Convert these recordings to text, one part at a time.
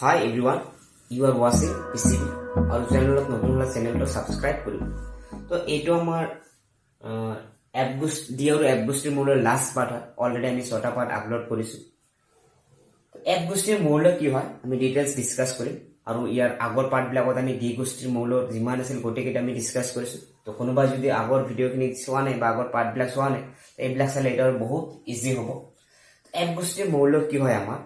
Hi everyone, you are watching PCB और channel नতুন হলে চ্যানেলটো subscribe কৰিব তো এইটো আমাৰ এপ বুষ্ট ডি আৰু এপ বুষ্টৰ মোৰ লাষ্ট পাৰ্ট হয় অলৰেডি আমি 6টা পাৰ্ট আপলোড কৰিছো তো এপ বুষ্টৰ মূল্য কি হয় আমি ডিটেইলছ ডিসকাস কৰিম আৰু ইয়াৰ আগৰ পাৰ্ট বিলাকত আমি ডি বুষ্টৰ মূল্য যিমান আছিল গোটেইকেইটা আমি ডিসকাস কৰিছো তো কোনোবা যদি আগৰ ভিডিওখিনি চোৱা নাই বা আগৰ পাৰ্ট বিলাক চোৱা নাই এইবিলাক চালে এটা বহুত ইজি হ'ব এপ বুষ্টৰ মূল্য কি হয় আমাৰ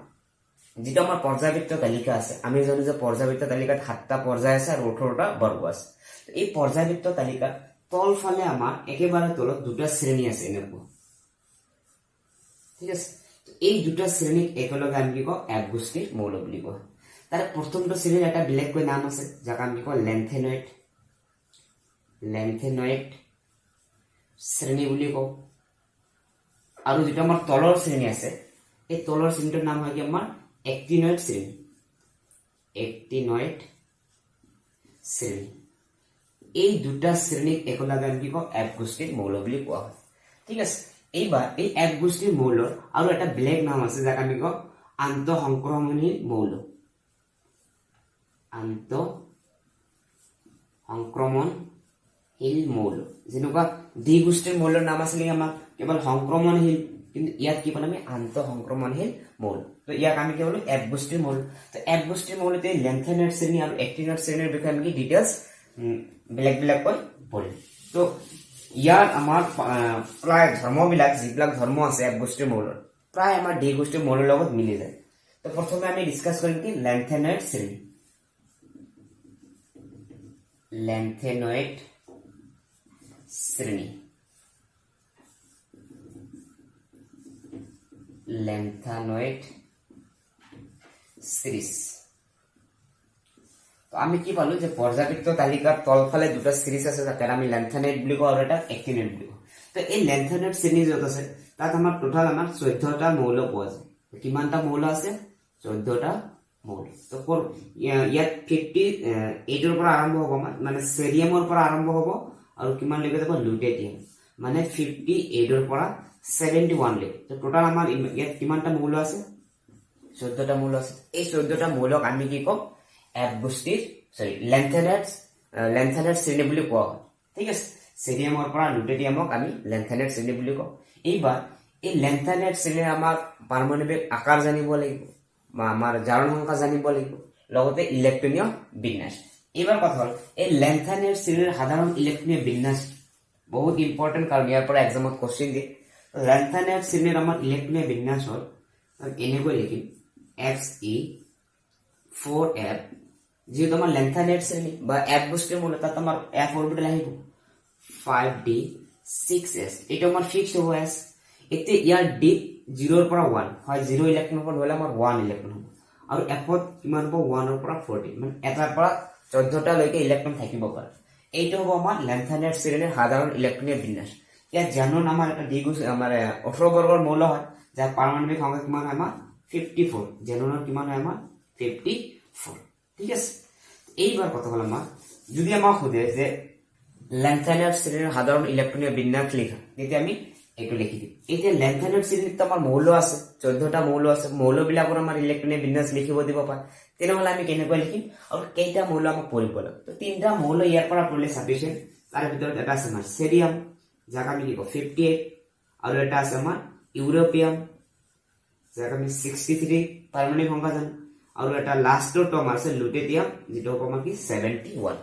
যেটা আমার পর্যাবৃত্ত তালিকা আছে আমি জানো যে পর্যাবৃত্ত তালিকাত 7টা পর্যায় আছে আর 18টা বর্গ আছে এই পর্যাবৃত্ত তালিকাত তলফালে আমার একেবারে তলত দুটা শ্রেণী আছে এনেকুৱা ঠিক আছে তো এই দুটা শ্ৰেণীক একেলগে আমি কি কও এক গোষ্ঠীৰ মৌল বুলি কয় তাৰ প্ৰথমটো শ্ৰেণীৰ এটা বেলেগকৈ নাম আছে যাক আমি কি কও লেন্থেনয়েড শ্ৰেণী বুলি কও আৰু যেটা আমাৰ তলৰ শ্ৰেণী আছে এই তলৰ শ্ৰেণীটোৰ নাম হয় কি আমাৰ एक्टिनॉइड श्रेणी এই দুটা শ্ৰেণীক একলগে আমি কি কও এক গোষ্ঠীৰ মৌল বুলি কোৱা হয় ঠিক আছে এইবাৰ এই এক গোষ্ঠীৰ মৌলৰ আৰু এটা ব্লেক নাম আছে যাক আমি কও আন্তঃসংক্ৰমণীয় মৌল আন্তঃসংক্ৰমণশীল মৌল যেনেকুৱা দ্বি গোষ্ঠীৰ মৌলৰ নাম আছিল আমাৰ কেৱল সংক্ৰমণশীল কিন্তু ইয়াত কি বল আমি আন্তঃসংক্ৰমণশীল মৌল তো ইয়াক আমি কি বলো এক গোষ্ঠীৰ মৌল তো এক গোষ্ঠীৰ মৌলতে লেন্থেনয়েড শ্ৰেণী আৰু एक्टिनॉइड শ্ৰেণীৰ বিষয়ে আমি ডিটেইলছ বেলেগ কৈ পঢ়িম তো ইয়াৰ আমাৰ প্ৰায় ধৰ্মবিলাক যিবিলাক ধৰ্ম আছে এক গোষ্ঠীৰ মৌলৰ প্ৰায় আমাৰ ডি গোষ্ঠীৰ মৌলৰ লগত মিলি যায় তো প্ৰথমে আমি ডিসকাস কৰিম কি লেন্থেনয়েড শ্রেণী লেন্থেনয়েড সিরিজ তো আমি কি পালো যে পর্যাবৃত্ত তালিকার তলফালে দুটা সিরিজ আছে যাকে আমি লেন্থেনয়েড বুলি কও আৰু এটা एक्टिनॉइड বুলি কও তো এই লেন্থেনয়েড শ্ৰেণী যত আছে তাত আমাৰ টোটাল আমাৰ 14টা মৌল পোৱা যায় কিমানটা মৌল আছে 14টা মৌল তো ইয়াত 58 ৰ পৰা আৰম্ভ হ'ব মানে সেৰিয়ামৰ পৰা আৰম্ভ হ'ব আৰু কিমান লৈকে যাব লুটেটিয়াম মানে 58 ৰ পৰা 71 লে তো টোটাল আমাৰ ইয়াত কিমানটা মৌল আছে 14টা মৌল আছে এই 14টা মৌলক আমি কি কম এক গোষ্ঠীৰ লেন্থেনয়েড শ্ৰেণী বুলি কোৱা হয় ঠিক আছে সেৰিয়ামৰ পৰা লুটেটিয়ামক আমি লেন্থেনয়েড শ্ৰেণী বুলি কওঁ এইবাৰ এই লেন্থেনয়েড শ্ৰেণীৰ আমাৰ পাৰমাণৱিক আকাৰ জানিব লাগিব বা আমাৰ জাৰণ সংখ্যা জানিব লাগিব লগতে ইলেক্ট্ৰনীয় বিন্যাস এইবাৰ কথা হ'ল এই লেন্থেনয়েড শ্ৰেণীৰ সাধাৰণ ইলেক্ট্ৰনীয় বিন্যাস বহুত ইম্পৰ্টেন্ট কাৰণ ইয়াৰ পৰা এক্সামত কোশ্চেন দিয়ে লেন্থেনয়েড শ্ৰেণীৰ আমাৰ ইলেক্ট্ৰনীয় বিন্যাস হ'ল এনেকৈ লিখিম Xe4f যেহেতু আমাৰ লেন্থেনয়েড শ্ৰেণী বা এক গোষ্ঠীৰ মূল তাত আমাৰ f অৰবিটেল আহিব 5d 6s এটা আমাৰ ফিক্সড হ'ব s এতে ইয়াৰ d 0 ৰ পৰা 1 হয় 0 ইলেক্ট্ৰন হ'ব নহলে আমাৰ 1 ইলেক্ট্ৰন হ'ব আৰু f ত কিমান হ'ব 1 ৰ পৰা 14 মানে এটাৰ পৰা 14টা লৈকে ইলেক্ট্ৰন থাকিব পাৰে এইটো হ'ব আমাৰ লেন্থেনয়েড শ্ৰেণীৰ সাধাৰণ ইলেক্ট্ৰনীয় বিন্যাস ইয়াত জানোন আমাৰ এটা ডি গোষ্ঠী আমাৰ 18 বৰ্গৰ মৌল হয় যাৰ পাৰমাণৱিক সংখ্যা কিমান হয় আমাৰ 54 জেননৰ কিমান হয় আমাৰ 54 ঠিক আছে এইবাৰ কথা হল আমাৰ যদি আমাক খুদে যে লেন্থেনয়েড শ্ৰেণীৰ সাধাৰণ ইলেক্ট্ৰনীয় বিন্যাস লিখা তেতিয়া আমি এইটো লিখি দিম এতিয়া লেন্থেনয়েড শ্ৰেণীত আমাৰ মৌল আছে 14টা মৌল আছে মৌলবিলাকৰ আমাৰ ইলেক্ট্ৰনীয় বিন্যাস লিখিব দিব পায় তেনেহলে আমি কেনেকৈ লিখিম আৰু কেইটা মৌল আমাক পৰিব লাগে তো তিনটা মৌল ইয়াৰ পৰা পৰিলে সাফিসিয়েন্ট তাৰ ভিতৰত এটা আছে আমাৰ সেৰিয়াম যাক আমি লিখো 58 আৰু এটা আছে আমাৰ ইউৰোপিয়াম যাক আমি 63 পাৰমাণৱিক সংখ্যা জানো আৰু এটা লাষ্টৰ টৰ্ম আছে লুটেটিয়াম যেটো হ'ব আমাৰ কি 71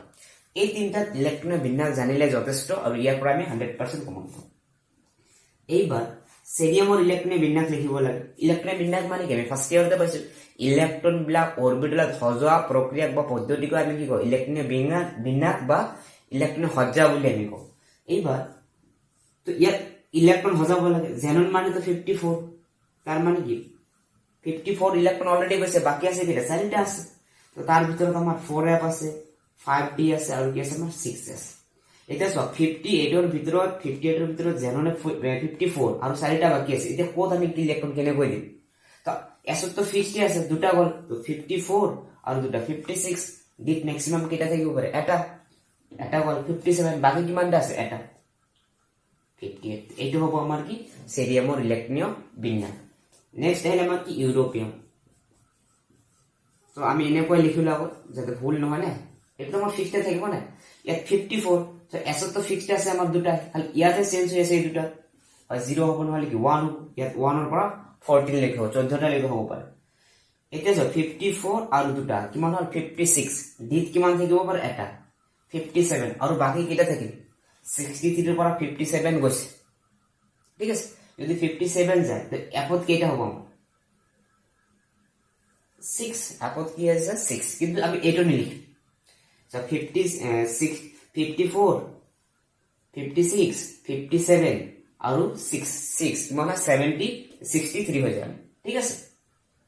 এই তিনটা ইলেক্ট্ৰনীয় বিন্যাস জানিলে যথেষ্ট আৰু ইয়াৰ পৰা আমি 100% কমন পাম এইবাৰ সেৰিয়ামৰ ইলেক্ট্ৰনীয় বিন্যাস লিখিব লাগে ইলেক্ট্ৰনীয় বিন্যাস মানে কি আমি ফাৰ্স্ট ইয়াৰতে পাইছো ইলেক্ট্ৰন বিলাক অৰবিটেলত সজোৱা প্ৰক্ৰিয়া বা পদ্ধতিক আমি কি কওঁ ইলেক্ট্ৰনীয় বিন্যাস বা ইলেক্ট্ৰনীয় সজ্জা বুলি আমি কওঁ এইবাৰ তো ইয়াত ইলেক্ট্ৰন সজাব লাগে জেনন মানে তো 54 তাৰ মানে কি 54 ইলেক্ট্ৰন অলৰেডি গৈছে বাকি আছে কি চাৰিটা আছে তো তাৰ ভিতৰত আমাৰ 4f আছে 5d আছে আৰু কি আছে আমাৰ 6s এতিয়া সব 58 ৰ ভিতৰত জেননে 54 আৰু চাৰিটা বাকি আছে এতিয়া কোত আমি কি ইলেক্ট্ৰন কেনে কৈ দিম তো s তো ফিক্সড আছে দুটা গল তো 54 আৰু দুটা 56 ডিট ম্যাক্সিমাম কেটা থাকিব পাৰে এটা গল 57 বাকি কিমানটা আছে এটা 58 এইটো হ'ব আমাৰ কি সেৰিয়ামৰ ইলেক্ট্ৰনীয় বিন্যাস নেক্সট আহিলে আমাৰ কি ইউৰোপিয়াম তো সো আমি এনেকৈ লিখিলো আগত যাতে ভুল নহয় না এটা আমাৰ ফিক্সড থাকিব না ইয়াত 54 সো এস তো ফিক্সড আছে আমাৰ দুটা খালি ইয়াতে চেঞ্জ হৈ আছে এই দুটা 0 হ'ব নহলে কি 1 হ'ব ইয়াত 1 ৰ পৰা 14 লৈকে হ'ব 14 টা লৈকে হ'ব পাৰে এতিয়া যে 54 আৰু দুটা কিমান হ'ল 56 ডিত কিমান থাকিব পাৰে এটা 57 আৰু বাকি কেইটা থাকিল 63 ৰ পৰা 57 গৈছে ঠিক আছে যদি 57 যায় তো এপত কেইটা হ'ব 6 আপত কি আছে 6 কিন্তু আমি এটো নিলিখি সো 56 54 56 57 আৰু 6 মানে 70 63 হৈ যায় ঠিক আছে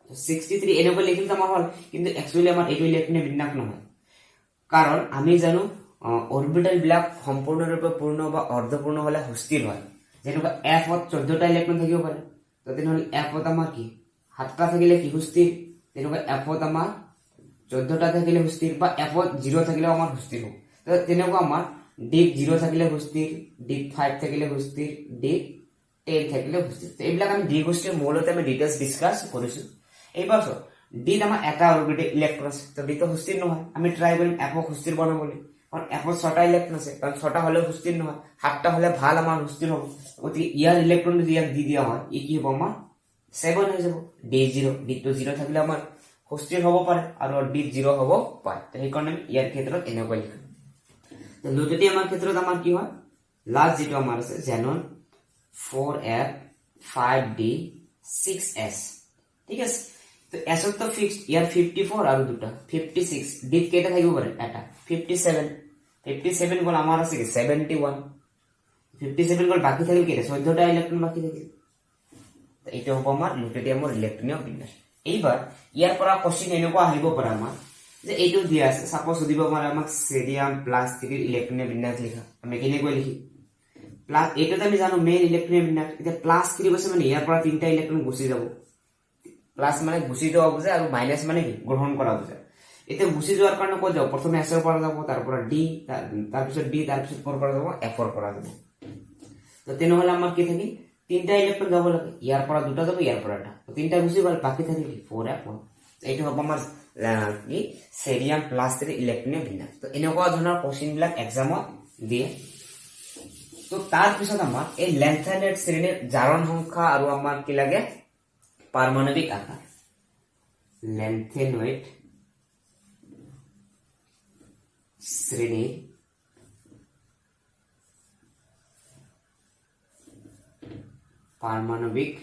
তো 63 এনেকৈ লিখিল তো আমাৰ হল কিন্তু একচুয়ালি আমাৰ এটো ইলেক্ট্ৰনে বিন্যাস নহয় কাৰণ আমি জানো অৰবিটাল বিলাক সম্পূৰ্ণৰূপে পূৰ্ণ বা অৰ্ধপূৰ্ণ হলে সুস্থিৰ হয় যেনেকুৱা f ত 14 টা ইলেক্ট্ৰন থাকিব পাৰে তো তেনেহলে f ত আমাৰ কি 7 টা থাকিলে কি সুস্থিৰ তেনেকুৱা f ত আমাৰ 14 টা থাকিলে সুস্থিৰ বা f ত 0 থাকিলে আমাৰ সুস্থিৰ হ'ব তো তেনেকুৱা আমাৰ d 0 থাকিলে সুস্থিৰ d 5 থাকিলে সুস্থিৰ d 10 থাকিলে সুস্থিৰ তো এইবিলাক আমি d গোষ্ঠীৰ মূলতে আমি ডিটেইলছ ডিসকাস কৰিছো এইবাৰ সো d আমাৰ এটা অৰবিটেল ইলেক্ট্ৰন আছে তো d তো সুস্থিৰ নহয় আমি ট্ৰাই কৰিম f ক সুস্থিৰ বনাবলৈ কারণ f ত 6টা ইলেক্ট্রন আছে কারণ 6টা হলে সুস্থির নহয় 7টা হলে ভাল আমার সুস্থির হবে অতি ইয়ার ইলেক্ট্রন যদি ইয়াক দি দিয়া হয় ই কি হ'ব আমাৰ 7 হৈ যাব d0 d তো 0 থাকিলে আমাৰ সুস্থিৰ হ'ব পাৰে আৰু d 0 হ'ব পাৰে তো এই কাৰণে ইয়াৰ ক্ষেত্ৰত এনেকৈ লিখা তো লুটেটি আমাৰ ক্ষেত্ৰত আমাৰ কি হয় লাস্ট যেটো আমাৰ আছে জেনন 4f 5d 6s ঠিক আছে তো s তো ফিক্সড ইয়ার 54 আৰু দুটা 56 d কেটা থাকিব পাৰে এটা 57 গল আমার আছে কি 71 57 গল বাকি থাকিল কি 14 টা ইলেক্ট্রন বাকি থাকিল তো এটা হ'ব আমাৰ লুটেটিয়ামৰ ইলেক্ট্ৰনীয় বিন্যাস এইবাৰ ইয়াৰ পৰা কোশ্চেন এনেকুৱা আহিব পাৰে আমাৰ যে এইটো দিয়া আছে সাপোজ দিব পাৰে আমাক সেৰিয়াম প্লাস 3 ইলেক্ট্ৰনীয় বিন্যাস লিখা আমি কেনেকৈ লিখি প্লাস এটাতে আমি জানো মেইন ইলেক্ট্ৰনীয় বিন্যাস এটা প্লাস 3 বসে মানে ইয়াৰ পৰা তিনটা ইলেক্ট্ৰন গুছি যাব প্লাস মানে গুছি যোৱা বুজে আৰু মাইনাস মানে কি গ্ৰহণ কৰা বুজে এতে গুছি যোৱাৰ কাৰণে কত যাও প্ৰথমে s ৰ পৰা যাব তাৰ পৰা d তাৰ পিছত d তাৰ পিছত কৰ পৰা যাব f ৰ পৰা যাব তো তেনেহলে আমাৰ কি থাকি তিনটা ইলেক্ট্ৰন যাব লাগে ইয়াৰ পৰা দুটা যাব ইয়াৰ পৰা এটা তো তিনটা গুছি গল বাকি থাকিল 4f1 এইটো হ'ব আমাৰ কি সেৰিয়াম প্লাস 3 ইলেক্ট্ৰনীয় বিন্যাস তো এনেকুৱা ধৰণৰ কোশ্চেন বিলাক এক্সামত দিয়ে তো তাৰ পিছত আমাৰ এই লেন্থানেট শ্ৰেণীৰ জাৰণ সংখ্যা আৰু আমাৰ কি লাগে পাৰমাণৱিক আকাৰ লেন্থানেট শ্ৰেণী পাৰমাণবিক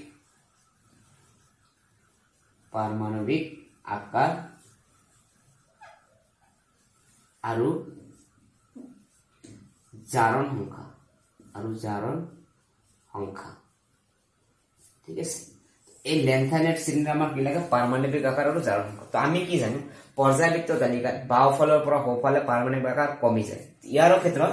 আকাৰ আৰু জাৰণ সংখ্যা ঠিক আছে এই লেন্থানেট শ্ৰেণীৰ আমাৰ কি লাগে পাৰমাণৱিক আকাৰ আৰু জাৰণ সংখ্যা তো আমি কি জানো পৰ্যায়বৃত্ত তালিকাত বাওফালৰ পৰা সোঁফালে পাৰমাণৱিক আকাৰ কমি যায় ইয়াৰ ক্ষেত্ৰত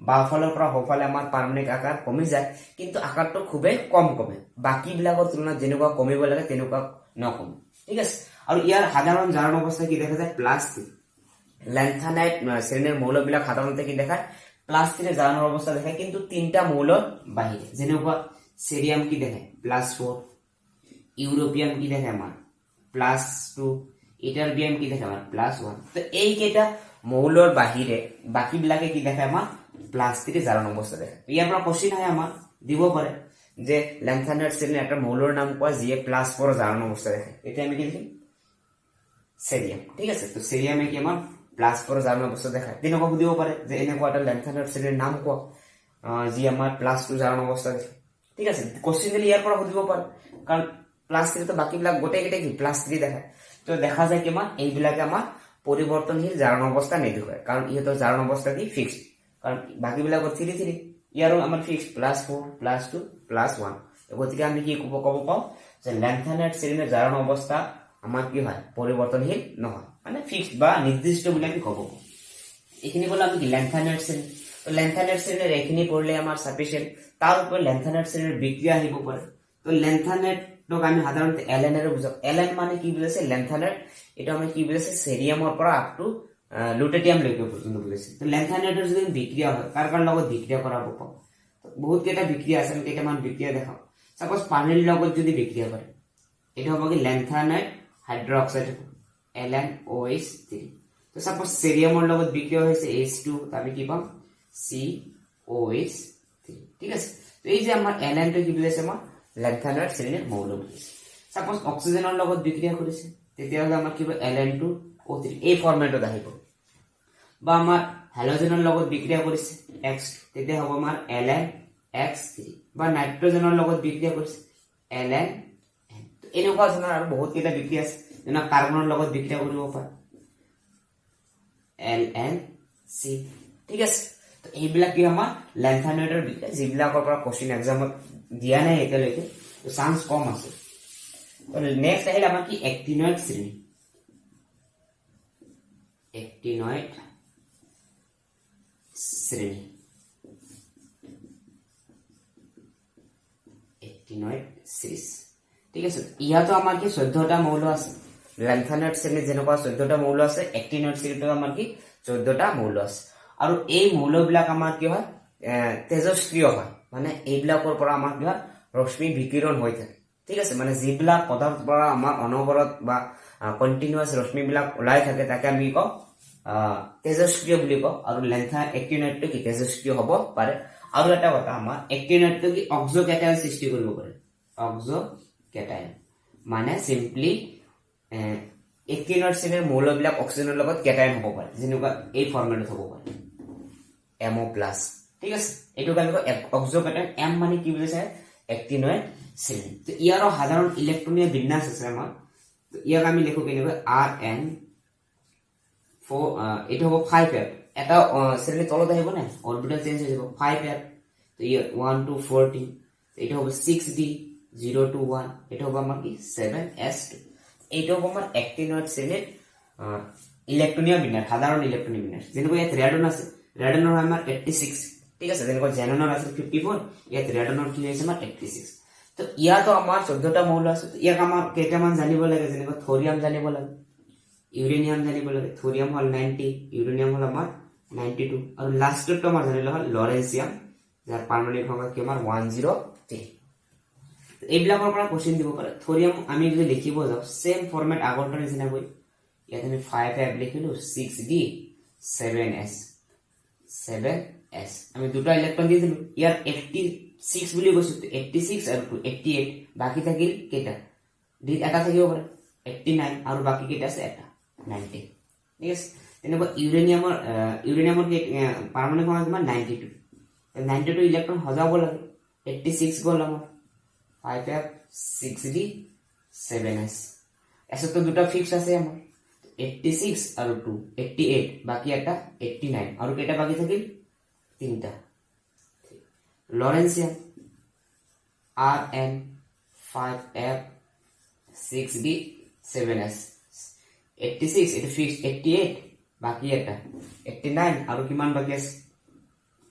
বাওফালৰ পৰা সোঁফালে আমাৰ পাৰমাণৱিক আকাৰ কমি যায় কিন্তু আকাৰটো খুবেই কম কমে বাকি বিলাকৰ তুলনাত যেনেকুৱা কমিব লাগে তেনেকুৱা নকমে ঠিক আছে আৰু ইয়াৰ সাধাৰণ জাৰণ অৱস্থা কি দেখা যায় প্লাস 3 লেন্থানাইট শ্ৰেণীৰ মৌলবিলাক সাধাৰণতে কি দেখায় প্লাস 3 জাৰণৰ অৱস্থা দেখায় কিন্তু তিনটা মৌলৰ বাহিৰে যেনেকুৱা সেৰিয়াম কি দেখায় প্লাস 4 ইউৰোপিয়াম কি দেখায় আমাৰ প্লাস 2 ইটাৰবিয়াম কি দেখায় আমাৰ প্লাস 1 তো এই কেইটা মৌলৰ বাহিৰে বাকি বিলাকে কি দেখায় আমাৰ প্লাস 3 জাৰণ অৱস্থা দেখায় ইয়াৰ পৰা কোশ্চেন হয় আমাৰ দিব পাৰে যে লেন্থানেট শ্ৰেণীৰ এটা মৌলৰ নাম কোৱা যিয়ে প্লাস 4 জাৰণ অৱস্থা দেখায় এটা আমি কি লিখিম সেৰিয়াম ঠিক আছে তো সেৰিয়ামে কি আমাৰ প্লাস 4 জাৰণ অৱস্থা দেখায় তেনেকুৱা সুধিব পাৰে যে এনেকুৱা এটা লেন্থানেট শ্ৰেণীৰ নাম কোৱা যি আমাৰ প্লাস 2 জাৰণ অৱস্থা দেখায় ঠিক আছে কোশ্চেন দিলে ইয়াৰ পৰা সুধিব পাৰে কাৰণ প্লাস 3 তো বাকি বিলাক গোটেই কেইটা কি প্লাস 3 দেখায় তো দেখা যায় কিমান এইবিলাকে আমাৰ পৰিৱৰ্তনশীল জাৰণ অৱস্থা নেদেখায় কাৰণ ইহঁতৰ জাৰণ অৱস্থা কি ফিক্সড কাৰণ বাকি বিলাকৰ 3 3 ইয়াৰো আমাৰ ফিক্সড প্লাস 4 প্লাস 2 প্লাস 1 গতিকে আমি কি ক'ব পাওঁ যে লেন্থানেট শ্ৰেণীৰ জাৰণ অৱস্থা আমাৰ কি হয় পৰিৱৰ্তনশীল নহয় মানে ফিক্সড বা নিৰ্দিষ্ট বুলি আমি ক'ব এইখিনি বলা আমি কি লেন্থানেট শ্ৰেণী তো লেন্থানেট শ্ৰেণীৰ এইখিনি পঢ়লে আমাৰ সাফিচিয়েন্ট তাৰ ওপৰত লেন্থানেট শ্ৰেণীৰ বিক্ৰিয়া আহিব পাৰে তো লেন্থানেট তো আমি সাধাৰণতে এলএন এৰ বুজাও এলএন মানে কি বুজাইছে লেন্থানেট এটা আমি কি বুজাইছে সেৰিয়ামৰ পৰা আপ টু লুটেটিয়াম লৈকে পৰ্যন্ত বুজাইছে তো লেন্থানেটৰ যদি বিক্ৰিয়া হয় কাৰ কাৰ লগত বিক্ৰিয়া কৰাব পাওঁ বহুত কেইটা বিক্ৰিয়া আছে আমি কেইটামান বিক্ৰিয়া দেখাও সাপোজ পানীৰ লগত যদি বিক্ৰিয়া কৰে এটা হ'ব কি লেন্থানেট হাইড্ৰক্সাইড LnOH3 তো সাপোজ সেৰিয়ামৰ লগত বিক্ৰিয়া হৈছে H2 আমি কি পাম COH3 ঠিক আছে তো এই যে আমাৰ Ln টো কি বুজাইছে আমাৰ লেন্থানয়েড শ্ৰেণীৰ মৌল বুজাইছে সাপোজ অক্সিজেনৰ লগত বিক্ৰিয়া কৰিছে তেতিয়াহ'লে আমাৰ কি হ'ব Ln2O3 এই ফৰ্মেটত আহিব বা আমাৰ হ্যালোজেনৰ লগত বিক্ৰিয়া কৰিছে X তেতিয়া হ'ব আমাৰ LnX3 বা নাইট্ৰজেনৰ লগত বিক্ৰিয়া কৰিছে Ln এনেকুৱা ধৰণৰ আৰু বহুত কেইটা বিক্ৰিয়া আছে যেনে কাৰ্বনৰ লগত বিক্ৰিয়া কৰিব পাৰে LnC ঠিক আছে তো এইবিলাক কি আমাৰ লেন্থানয়েডৰ বিক্ৰিয়া যিবিলাকৰ পৰা কোশ্চেন এক্সামত দিয়া নাই এতিয়ালৈকে তো চান্স কম আছে তো নেক্সট আহিল আমাৰ কি এক্টিনয়েড শ্ৰেণী এক্টিনয়েড শ্ৰেণী এক্টিনয়েড সিৰিজ ঠিক আছে ইয়াতো আমাৰ কি 14টা মৌল আছে লেন্থানয়েড শ্ৰেণী যেনেকুৱা 14টা মৌল আছে এক্টিনয়েড শ্ৰেণীতো আমাৰ কি 14টা মৌল আছে আৰু এই মৌলবিলাক আমাৰ কি হয় তেজস্ক্ৰিয় হয় মানে এইবিলাকৰ পৰা আমাৰ কি হয় ৰশ্মি বিকিৰণ হৈ থাকে ঠিক আছে মানে যিবিলাক পদাৰ্থৰ পৰা আমাৰ অনবৰত বা কন্টিনিউয়াস ৰশ্মিবিলাক ওলাই থাকে তাকে আমি কওঁ তেজস্ক্ৰিয় বুলি কওঁ আৰু এক্টিনয়েডটো কি তেজস্ক্ৰিয় হ'ব পাৰে আৰু এটা কথা আমাৰ এক্টিনয়েডটো কি অক্সোকেটায়ন সৃষ্টি কৰিব পাৰে অক্সোকেটায়ন মানে সিম্পলি এক্টিনয়েড শ্ৰেণীৰ মৌলবিলাক অক্সিজেনৰ লগত কেটায়ন হ'ব পাৰে যেনেকুৱা এই ফৰ্মেটত হ'ব পাৰে MO+ ঠিক আছে এইটো কালি অক্সোকেটায়ন M মানে কি বুজাইছে এক্টিনয়েড শ্ৰেণী তো ইয়াৰ সাধাৰণ ইলেক্ট্ৰনীয় বিন্যাস আছে আমাৰ তো ইয়াক আমি লিখো কেনেকৈ Rn এটা হ'ব 5 এপ এটা শ্ৰেণী তলত আহিব না অৰবিটাল চেঞ্জ হৈ যাব 5 এপ তো ইয়াৰ 1 to 14 এটা হ'ব 6d 0 to 1 এটা হ'ব আমাৰ কি 7s2 এইটো হ'ব আমাৰ এক্টিনয়েড শ্ৰেণীৰ ইলেক্ট্ৰনীয় বিন্যাস সাধাৰণ ইলেক্ট্ৰনীয় বিন্যাস যেনেকৈ ইয়াত ৰেডন আছে ৰেডনৰ হয় আমাৰ 86 ঠিক আছে যেনেকৈ জেননৰ আছে 54 ইয়াত ৰেডনৰ কি হৈছে আমাৰ 86 তো ইয়াতো আমাৰ 14টা মৌল আছে ইয়াক আমাৰ কেইটামান জানিব লাগে যেনেকৈ থৰিয়াম জানিব লাগে ইউৰেনিয়াম জানিব লাগে থৰিয়াম হল 90 ইউৰেনিয়াম হল আমাৰ 92 আৰু লাষ্টটো আমাৰ জানিলে হল লৰেন্সিয়াম যাৰ পাৰমাণবিক সংখ্যা কি আমাৰ 103 এইবিলাকৰ পৰা কোশ্চেন দিব পাৰে থৰিয়াম আমি যদি লিখিব যাও সেম ফৰমেট আগৰটো নিচিনা গৈ ইয়াত আমি 5f লিখিলো 6d 7s আমি দুটা ইলেক্ট্ৰন দি দিলো ইয়াৰ 86 বুলি কৈছো 86 আৰু 88 বাকি থাকিল কেটা এটা থাকিব পাৰে 89 আৰু বাকি কেটা আছে এটা 90 ঠিক আছে তেনেকুৱা ইউৰেনিয়ামৰ পাৰমাণবিক সংখ্যা কিমান 92 92 ইলেক্ট্ৰন সজাব লাগে 86 গল আমাৰ 5f 6d 7s এসতো দুটা ফিক্স আছে আমাৰ 86 আৰু 2 88 বাকি এটা 89 আৰু কেটা বাকি থাকিল তিনটা lawrencium Rn 5f 6d 7s 86 এটা ফিক্স 88 বাকি এটা 89 আৰু কিমান বাকি আছে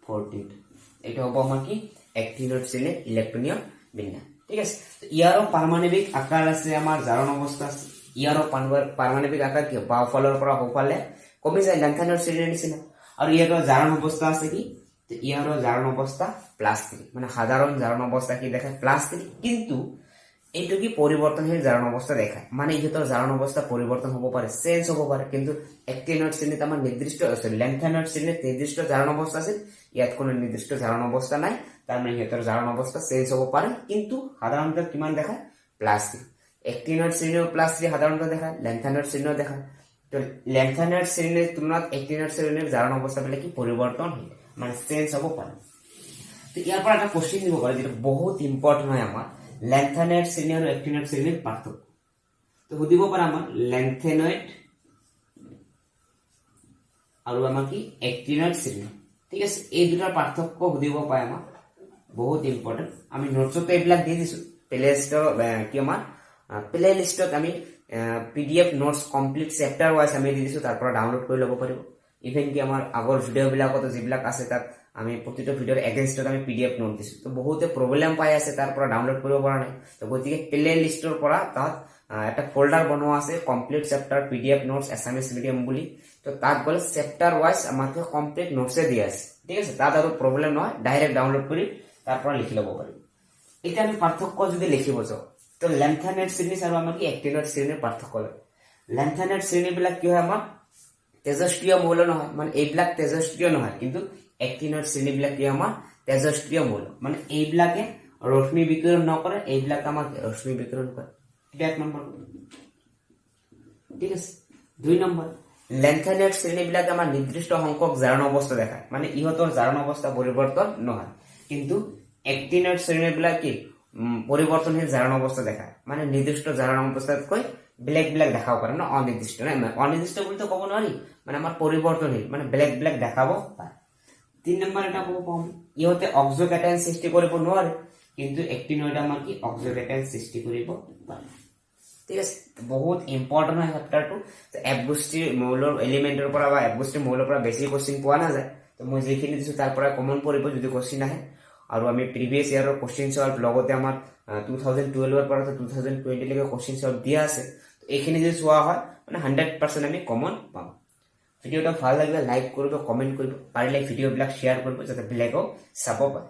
14 এটা হ'ব আমাৰ কি এক্টিনয়েড শ্ৰেণীৰ ইলেক্ট্ৰনীয় বিন্যাস ঠিক আছে তো ইয়াৰো পাৰমাণবিক আকাৰ আছে আমাৰ জাৰণ অৱস্থা আছে ইয়াৰো পাৰমাণবিক আকাৰ কি বাওফালৰ পৰা সোঁফালে কমি যায় লেন্থানয়েড শ্ৰেণীৰ নিচিনা আৰু ইয়াৰো জাৰণ অৱস্থা আছে কি তো ইয়াৰো জাৰণ অৱস্থা +3 মানে সাধাৰণ জাৰণ অৱস্থা কি দেখায় +3 কিন্তু এইটো কি পৰিবৰ্তনশীল জাৰণ অবস্থা দেখায় মানে ইহতৰ জাৰণ অবস্থা পৰিবৰ্তন হ'ব পাৰে চেঞ্জ হ'ব পাৰে কিন্তু এক্টিনয়েড শ্ৰেণীত আমাৰ নিৰ্দিষ্ট আছে লেন্থানয়েড শ্ৰেণীত নিৰ্দিষ্ট জাৰণ অবস্থা আছে ইয়াত কোনো নিৰ্দিষ্ট জাৰণ অবস্থা নাই তাৰ মানে ইহতৰ জাৰণ অবস্থা চেঞ্জ হ'ব পাৰে কিন্তু সাধাৰণতে কিমান দেখায় +3 এক্টিনয়েড শ্ৰেণীও +3 সাধাৰণতে দেখায় লেন্থানয়েড শ্ৰেণীও দেখায় তো লেন্থানয়েড শ্ৰেণীৰ তুলনাত এক্টিনয়েড শ্ৰেণীৰ জাৰণ অবস্থা বিলাক কি পৰিবৰ্তন মানে চেঞ্জ হ'ব পাৰে তো ইয়াৰ পৰা এটা কোশ্চেন দিব পাৰে যেটা বহুত ইম্পৰ্টেন্ট হয় আমাৰ লেন্থানয়েড শ্ৰেণী আৰু এক্টিনয়েড শ্ৰেণীৰ পাৰ্থক্য তো সুধিব পাৰে আমাৰ লেন্থানয়েড আৰু আমাৰ কি এক্টিনয়েড শ্ৰেণী ঠিক আছে এই দুটাৰ পাৰ্থক্য সুধিব পাৰে আমাৰ বহুত ইম্পৰ্টেন্ট আমি নোটছত এইবিলাক দি দিছো প্লেলিষ্টত কি আমাৰ প্লেলিষ্টত আমি PDF notes complete chapter wise আমি দি দিছো তাৰ পৰা ডাউনলোড কৰি ল'ব পাৰিব ইভেন কি আমাৰ আগৰ ভিডিও বিলাকত যিবিলাক আছে তাত আমি প্ৰতিটো ভিডিওৰ এগেইনষ্টত আমি PDF নোট দিছো তো বহুতে প্ৰবলেম পাই আছে তাৰ পৰা ডাউনলোড কৰিব পৰা নাই তো গতিকে প্লে লিষ্টৰ পৰা তাত এটা ফোল্ডাৰ বনোৱা আছে complete chapter PDF notes Assamese medium বুলি তো তাত গলে চেপ্টাৰ ওয়াইজ আমাক কমপ্লিট নোটসে দিয়া আছে ঠিক আছে তাত আৰু প্ৰবলেম নহয় ডাইৰেক্ট ডাউনলোড কৰি তাৰ পৰা লিখি ল'ব পাৰিব এটা আমি পাৰ্থক্য যদি লিখিব যাও তো লেন্থানয়েড শ্ৰেণী আৰু আমাৰ কি এক্টিনয়েড শ্ৰেণীৰ পাৰ্থক্য লেন্থানেট শ্ৰেণীবিলাক কি হয় আমাৰ তেজস্ক্ৰিয় মৌল নহয়, মানে এইবিলাক তেজস্ক্ৰিয় নহয়, কিন্তু এক্টিনয়েড শ্ৰেণীবিলাক কি আমাৰ তেজস্ক্ৰিয় মৌল, মানে এইবিলাকে ৰশ্মি বিকিৰণ নকৰে, এইবিলাকে আমাক ৰশ্মি বিকিৰণ কৰে। এটা 1 নম্বৰ, ঠিক আছে। 2 নম্বৰ, লেন্থানেট শ্ৰেণীবিলাকে আমাৰ নিৰ্দিষ্ট সংখ্যক জাৰণ অৱস্থা দেখায়, মানে ইহঁতৰ জাৰণ অৱস্থা পৰিৱৰ্তন নহয়, কিন্তু এক্টিনয়েড শ্ৰেণীবিলাক কি পৰিৱৰ্তনশীল জাৰণ অৱস্থা দেখায়, মানে নিৰ্দিষ্ট জাৰণ অৱস্থাতকৈ বেলেগ বেলেগ দেখাব পাৰে, ন অনিৰ্দিষ্ট নাই, অনিৰ্দিষ্ট বুলিতো ক'ব নোৱাৰি, মানে আমাৰ পৰিৱৰ্তনশীল, মানে বেলেগ বেলেগ দেখাব পাৰে। 3 নম্বৰ এটা ক'ব পাম, ইহঁতে অক্সোকেটাইন সৃষ্টি কৰিব নোৱাৰে, কিন্তু এক্টিনয়েড আমাৰ কি অক্সোকেটাইন সৃষ্টি কৰিব পাৰে। ঠিক আছে, বহুত ইম্পৰ্টেণ্ট হয় চেপ্টাৰটো। এফ গোষ্ঠীৰ মৌলৰ এলিমেণ্টৰ পৰা বা এফ গোষ্ঠীৰ মৌলৰ পৰা বেছি কোশ্চিন পোৱা নাযায়, তো মই যিখিনি দিছোঁ তাৰ পৰা কমন পৰিব যদি কোশ্চিন আহে। আৰু আমি প্ৰিভিয়াছ ইয়াৰৰ কোশ্চিন সলভ লগতে আমাৰ 2012 পৰা 2020 লৈকে কোশ্চিন সলভ দিয়া আছে, তো এইখিনি যদি চোৱা হয় মানে 100% আমি কমন পাম। ভিডিঅ'টা ভাল লাগিলে লাইক কৰিব, কমেণ্ট কৰিব, পাৰিলে ভিডিঅ'বিলাক শ্বেয়াৰ কৰিব যাতে বেলেগেও চাব পাৰে।